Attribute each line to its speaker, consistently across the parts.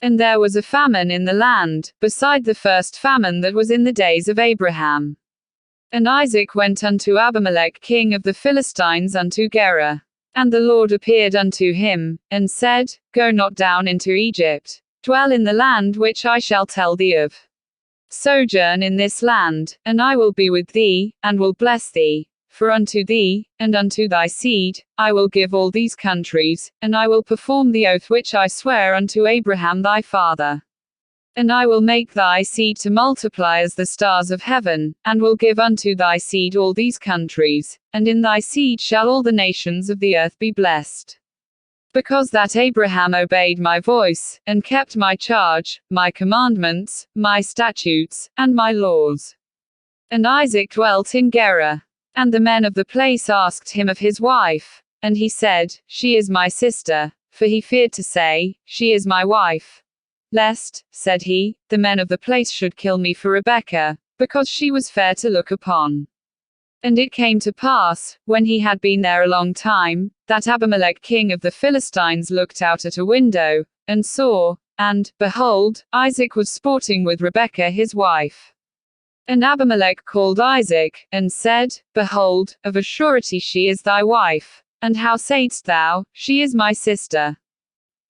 Speaker 1: And there was a famine in the land, beside the first famine that was in the days of Abraham. And Isaac went unto Abimelech king of the Philistines unto Gerar. And the Lord appeared unto him, and said, Go not down into Egypt. Dwell in the land which I shall tell thee of. Sojourn in this land, and I will be with thee, and will bless thee. For unto thee, and unto thy seed, I will give all these countries, and I will perform the oath which I sware unto Abraham thy father. And I will make thy seed to multiply as the stars of heaven, and will give unto thy seed all these countries, and in thy seed shall all the nations of the earth be blessed. Because that Abraham obeyed my voice, and kept my charge, my commandments, my statutes, and my laws. And Isaac dwelt in Gerar. And the men of the place asked him of his wife. And he said, She is my sister, for he feared to say, She is my wife. Lest, said he, the men of the place should kill me for Rebekah, because she was fair to look upon. And it came to pass, when he had been there a long time, that Abimelech king of the Philistines looked out at a window, and saw, and, behold, Isaac was sporting with Rebekah his wife. And Abimelech called Isaac, and said, Behold, of a surety she is thy wife. And how sayest thou, She is my sister?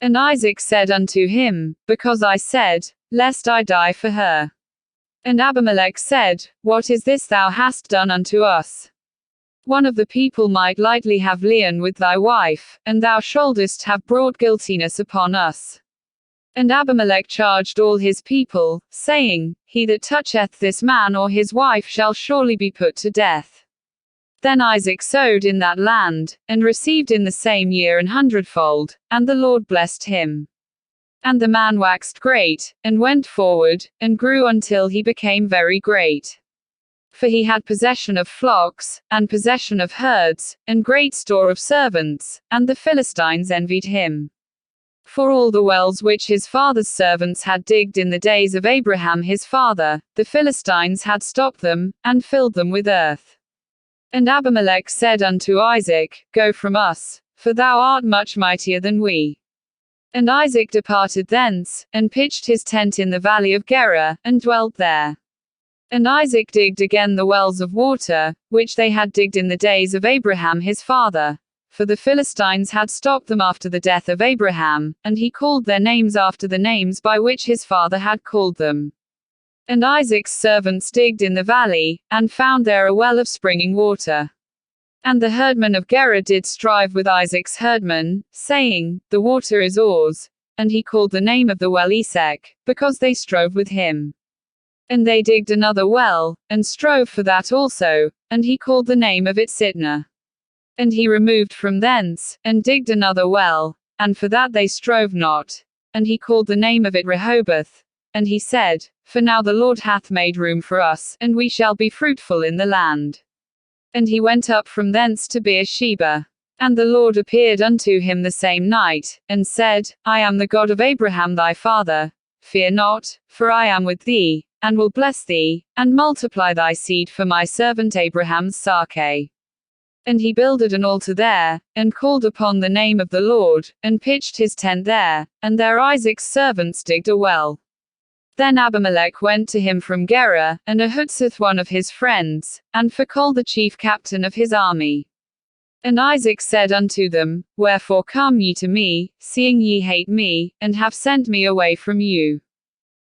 Speaker 1: And Isaac said unto him, Because I said, Lest I die for her. And Abimelech said, What is this thou hast done unto us? One of the people might lightly have liaison with thy wife, and thou shouldest have brought guiltiness upon us. And Abimelech charged all his people, saying, He that toucheth this man or his wife shall surely be put to death. Then Isaac sowed in that land, and received in the same year 100-fold, and the Lord blessed him. And the man waxed great, and went forward, and grew until he became very great. For he had possession of flocks, and possession of herds, and great store of servants, and the Philistines envied him. For all the wells which his father's servants had digged in the days of Abraham his father, the Philistines had stopped them, and filled them with earth. And Abimelech said unto Isaac, Go from us, for thou art much mightier than we. And Isaac departed thence, and pitched his tent in the valley of Gerar, and dwelt there. And Isaac digged again the wells of water, which they had digged in the days of Abraham his father. For the Philistines had stopped them after the death of Abraham, and he called their names after the names by which his father had called them. And Isaac's servants digged in the valley, and found there a well of springing water. And the herdmen of Gerar did strive with Isaac's herdmen, saying, The water is ours. And he called the name of the well Esek, because they strove with him. And they digged another well, and strove for that also, and he called the name of it Sitnah. And he removed from thence, and digged another well, and for that they strove not. And he called the name of it Rehoboth. And he said, For now the Lord hath made room for us, and we shall be fruitful in the land. And he went up from thence to Beersheba. And the Lord appeared unto him the same night, and said, I am the God of Abraham thy father. Fear not, for I am with thee, and will bless thee, and multiply thy seed for my servant Abraham's sake. And he builded an altar there, and called upon the name of the Lord, and pitched his tent there, and there Isaac's servants digged a well. Then Abimelech went to him from Gerar, and Ahuzzath one of his friends, and Phicol the chief captain of his army. And Isaac said unto them, Wherefore come ye to me, seeing ye hate me, and have sent me away from you?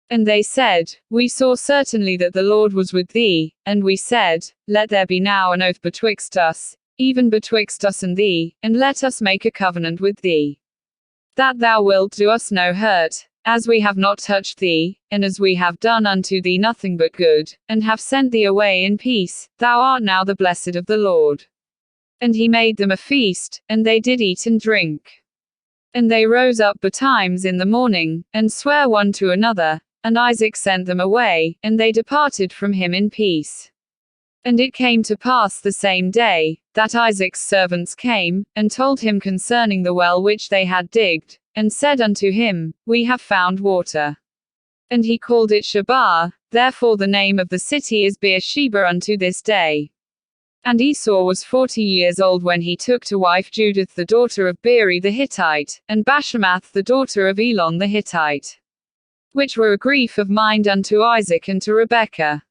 Speaker 1: And they said, We saw certainly that the Lord was with thee, and we said, Let there be now an oath betwixt us, even betwixt us and thee, and let us make a covenant with thee. That thou wilt do us no hurt, as we have not touched thee, and as we have done unto thee nothing but good, and have sent thee away in peace, thou art now the blessed of the Lord. And he made them a feast, and they did eat and drink. And they rose up betimes in the morning, and sware one to another, and Isaac sent them away, and they departed from him in peace. And it came to pass the same day, that Isaac's servants came, and told him concerning the well which they had digged, and said unto him, We have found water. And he called it Shebar, therefore the name of the city is Beersheba unto this day. And Esau was 40 years old when he took to wife Judith the daughter of Beeri the Hittite, and Bashemath the daughter of Elon the Hittite. which were a grief of mind unto Isaac and to Rebekah.